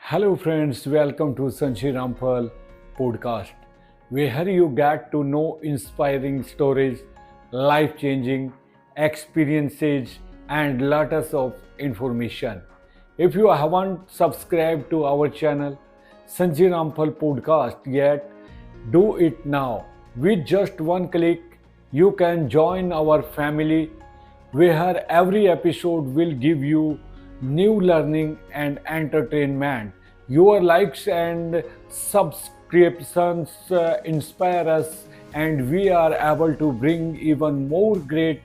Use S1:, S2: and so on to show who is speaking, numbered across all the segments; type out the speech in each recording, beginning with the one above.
S1: Hello, friends. Welcome to Sanchi Rampal podcast, where you get to know inspiring stories, life changing experiences, and lots of information. If you haven't subscribed to our channel, Sanchi Rampal podcast yet, do it now. With just one click, you can join our family where every episode will give you new learning and entertainment. Your likes and subscriptions inspire us, and we are able to bring even more great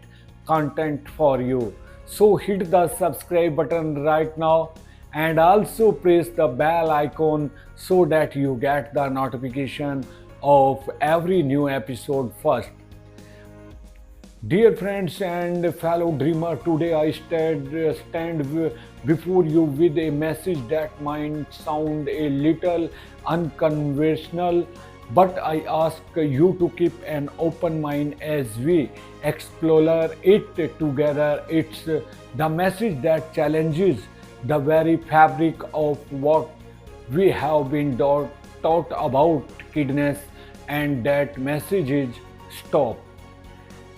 S1: content for you. So, hit the subscribe button right now and also press the bell icon so that you get the notification of every new episode first. Dear friends and fellow dreamer, today I stand before you with a message that might sound a little unconventional, but I ask you to keep an open mind as we explore it together. It's the message that challenges the very fabric of what we have been taught about kindness, and that message is stop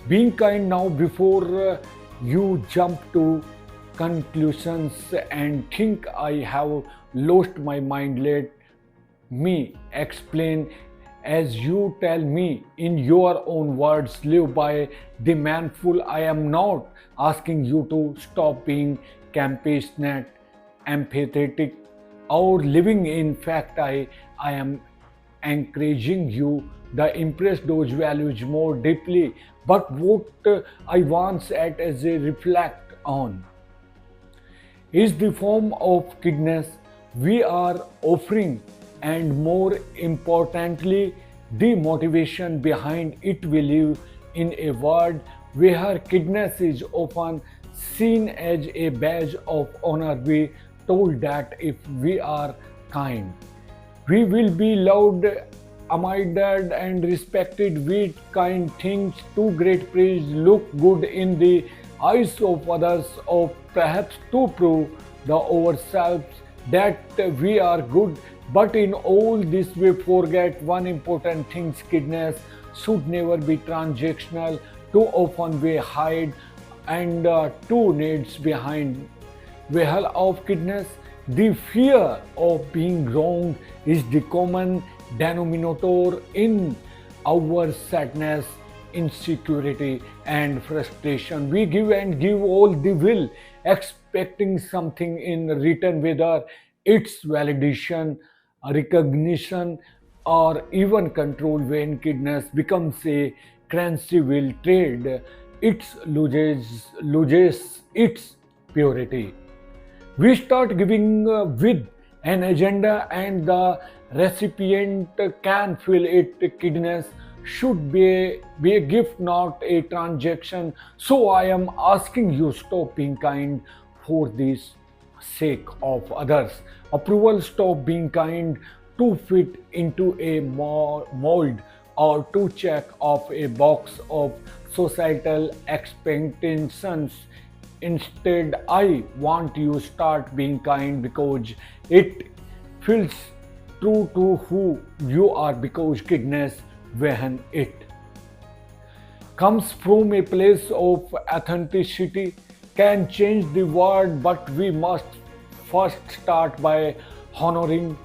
S1: being kind now before you jump to conclusions and think I have lost my mind. Let me explain as you tell me in your own words. Live by the mindful. I am not asking you to stop being compassionate, empathetic, or living. In fact, I am encouraging you to impress those values more deeply. But what I once at as a reflect on is the form of kindness we are offering, and more importantly, the motivation behind it. We live in a world where kindness is often seen as a badge of honor. We told that if we are kind, we will be loved, admired, and respected. With kind things too great praise look good in the eyes of others, or perhaps to prove the ourselves that we are good. But in all this, we forget one important thing: kindness should never be transactional. Too often we hide and two needs behind veil of kindness. The fear of being wronged is the common denominator in our sadness, insecurity, and frustration. We give and give all the will, expecting something in return, whether it's validation, recognition, or even control. When kindness becomes a currency will trade, it loses its purity. We start giving with an agenda, and the recipient can feel it. Kindness should be a gift, not a transaction. So I am asking you, stop being kind for the sake of others' approval. Stop being kind to fit into a mold or to check off a box of societal expectations. Instead, I want you start being kind because it feels true to who you are, because kindness, when it comes from a place of authenticity, can change the world. But we must first start by honoring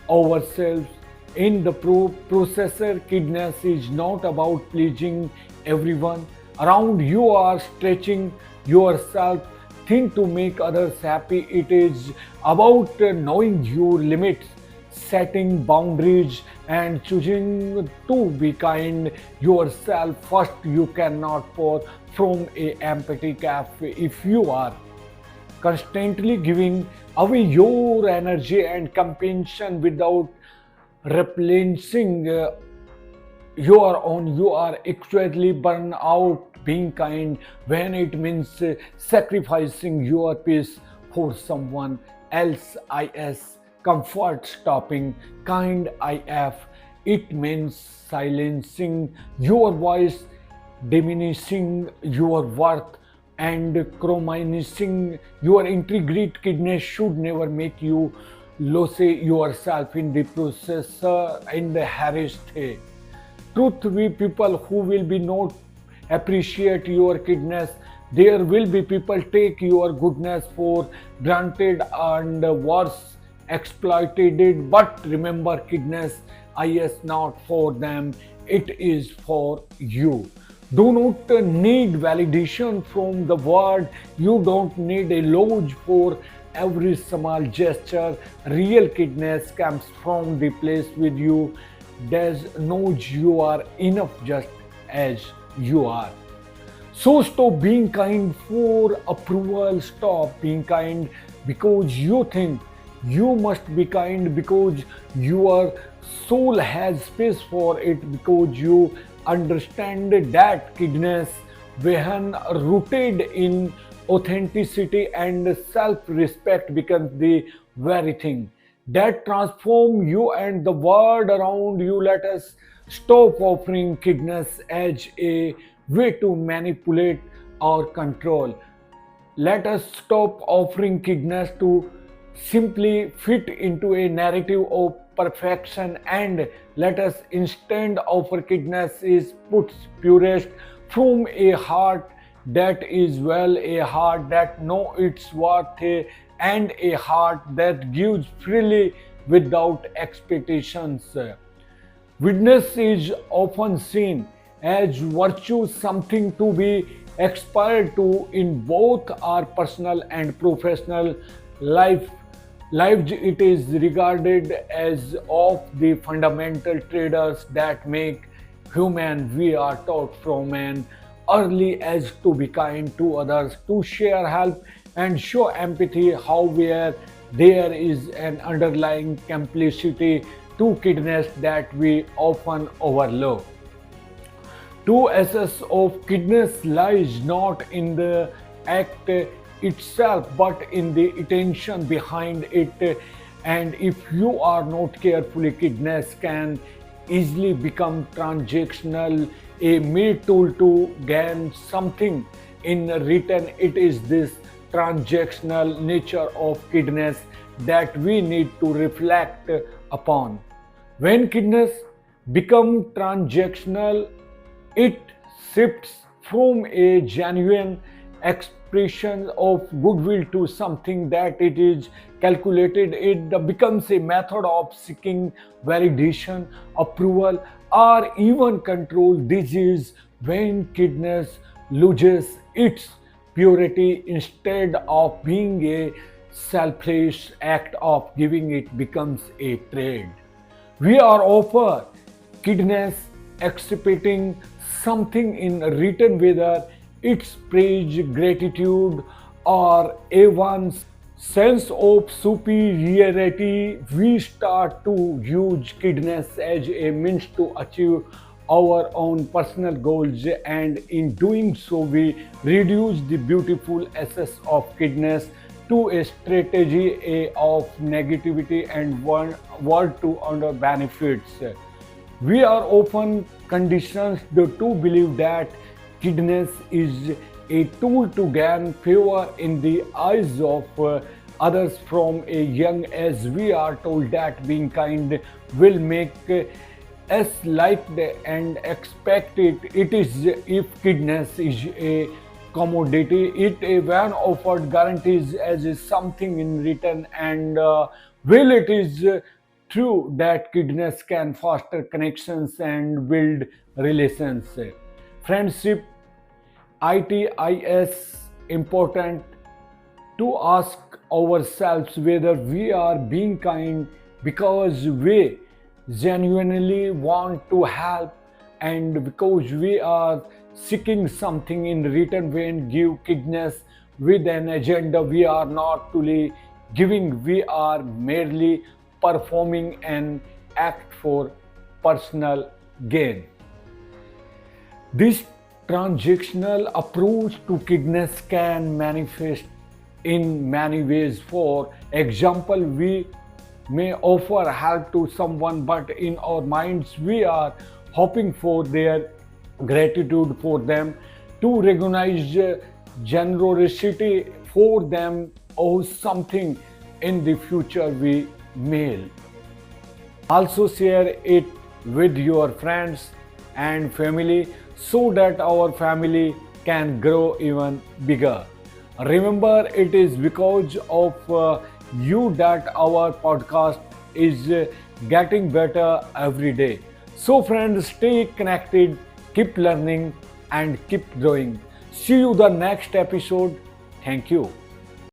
S1: ourselves in the processor. Kindness is not about pleasing everyone around you or stretching yourself thin to make others happy. It is about knowing your limits, setting boundaries, and choosing to be kind yourself first. You cannot pour from a empty cup. If you are constantly giving away your energy and compassion without replenishing your own, you are actually burn out. Being kind when it means sacrificing your peace for someone else's comfort. Stopping kind if it means silencing your voice, diminishing your worth, and compromising your integrity. Kindness should never make you lose yourself in the process in the harassed. Truth, we people who will be not appreciate your kindness. There will be people take your goodness for granted and worse exploited it. But remember, kindness is not for them; it is for you. Do not need validation from the world. You don't need a lodge for every small gesture. Real kindness comes from the place with you that knows you are enough just as you are. So stop being kind for approval. Stop being kind because you think you must be kind because your soul has space for it, because you understand that kindness, when rooted in authenticity and self-respect, becomes the very thing that transform you and the world around you. Let us stop offering kindness as a way to manipulate or control. Let us stop offering kindness to simply fit into a narrative of perfection, and let us instead offer kindness is put purest from a heart that is well, a heart that know its worth, and a heart that gives freely without expectations. Witness is often seen as virtue, something to be aspired to in both our personal and professional life. Lives it is regarded as of the fundamental traders that make human. We are taught from an early age to be kind to others, to share help and show empathy. However, there is an underlying complicity to kindness that we often overlook. True essence of kindness lies not in the act itself but in the intention behind it. And if you are not carefully, kindness can easily become transactional, a mere tool to gain something in return. It is this transactional nature of kindness that we need to reflect upon. When kindness becomes transactional, it shifts from a genuine expression of goodwill to something that it is calculated. It becomes a method of seeking validation, approval, or even control. This is when kindness loses its purity. Instead of being a selfless act of giving, it becomes a trade. We are offered kindness, expecting something in return, whether it's praise, gratitude, or a sense of superiority. We start to use kindness as a means to achieve our own personal goals, and in doing so, we reduce the beautiful essence of kindness to a strategy of negativity and one word to under benefits. We are often conditioned to believe that kindness is a tool to gain favor in the eyes of others. From a young age, we are told that being kind will make us liked and expected. It is if kindness is a commodity, it when offered guarantees as is something in return, and well, it is true that kindness can foster connections and build relations. Friendship, it is important to ask ourselves whether we are being kind because we genuinely want to help and because we are seeking something in return. When give kindness with an agenda, we are not truly giving, we are merely performing an act for personal gain. This transactional approach to kindness can manifest in many ways. For example, we may offer help to someone, but in our minds, we are hoping for their gratitude for them, to recognize generosity for them, or something in the future. We mail. Also share it with your friends and family so that our family can grow even bigger. Remember, it is because of you that our podcast is getting better every day. So, friends, stay connected, keep learning, and keep growing. See you the next episode. Thank you.